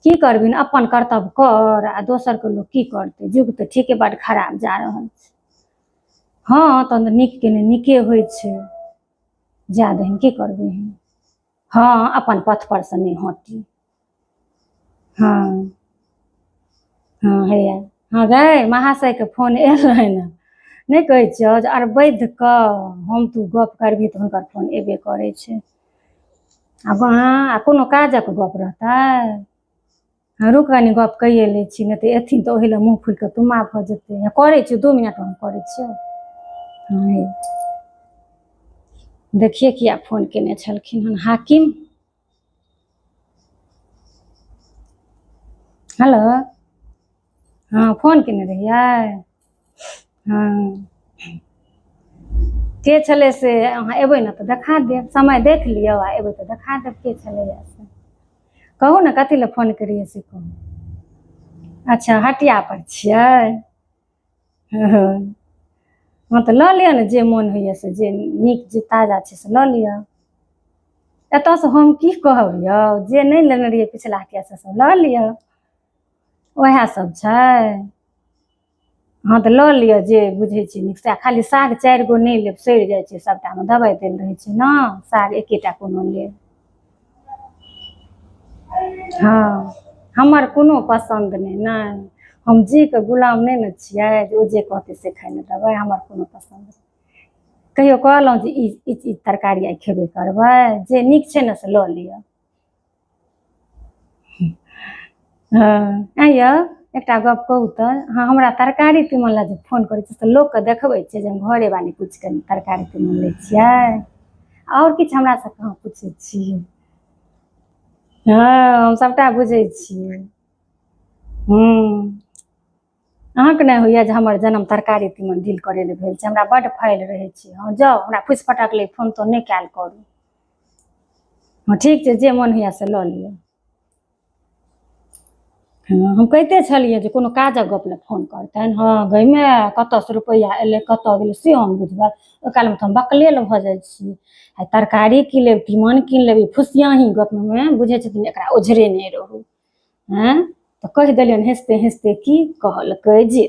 की करबी ने, अपन कर्तव्य कर आ दोसर के लोग की करते। युग तो ठीके बड़ खराब जा रहल छै। हाँ तहन तऽ नीक के ने नीके होइ छै, जा दही की करबी। हाँ अपन पथ पर से नहीं हटी। हाँ हाँ हैया हाँ गए महाशय के फोन एलै ने, नहीं कहै छियौ जे अरबैध क हम तू गप करबी तऽ हुनकर फोन एबे करै छै। आ कोनो काजक गप रहतै, रुक कनी गप कइए लै छी, नहीं तऽ एथिन तऽ ओहि लए मुँह फुलि कऽ तुम्मा भऽ जेतै। करै छियौ 2 मिनट हम करै छियौ। हाँ देखिए किया फोन केने छलखिन हन हाकिम। हेलो हाँ फोन केने रहियै। हाँ के छलै से अहाँ एबै ने तऽ देखा देब, समय देख लियौ आ एबै तऽ देखा देब के छलैया से। कहू ने कथी लए फोन करियै से कहू। अच्छा हटिया पर छियै। हाँ तऽ लऽ लिअ ने जे मोन होइए से, जे नीक जे ताजा छै से लऽ लिअ। एतऽसँ हम की कहब यौ, जे नहीं लेने रहियै पिछला हटिया से सब लऽ लिअ, ओएह सब छै। हाँ तऽ लऽ लिअ जे बुझै छी नीक से। खाली साग 4 गो नहीं लेब, सड़ि जाइ छै, सबटामे दबाइ देल रहै छै ने, साग एकेटा कोनो लेब। हाँ हमर कोनो पसन्द नहीं, हम जी के गुलाम नहीं ने छियै जे ओ जे कहतै से खाइ ले देबै। हमर कोनो पसन्द नहीं। कहियो कहलहुँ जे ई तरकारी आइ खेबे करबै, जे नीक छै ने से लऽ लिअ। हाँ आँयौ एकटा गप कहू तऽ, हाँ हमरा तरकारी तीमन लए जे फोन करै छी से लोकके देखबै छियै जे हम घरे वाली पूछिके तरकारी तीमन लै छियै, आओर किछु हमरा से कहाँ पूछै छियै। हाँ हम सबटा बुझै छियै। अहाँके नहि होइए जे हमर जन्म तरकारी तीमन डील करै लए भेल छै, हमरा बड्ड फाइल रहै छै। हाँ जाउ हमरा फुसि फटकले फोन तोन नहीं कयल करू। हाँ ठीक छै, जे मोन होइए से लऽ लिअ। हाँ हम कहिते छलियै जे कोनो काजक गप लए फोन करतनि। हाँ गै माय कतऽसँ रुपैआ एलै कतऽ गेलै से हम बुझबै, ओइ कालमे तऽ हम बकलेल भऽ जाइ छी। आ तरकारी कीन लेब, तीमन कीन लेब, फुसियाही गपमे बुझै छथिन एकरा ओझरेने रहू। तऽ कहि देलियनि हेसते हेसते की कहलकै जे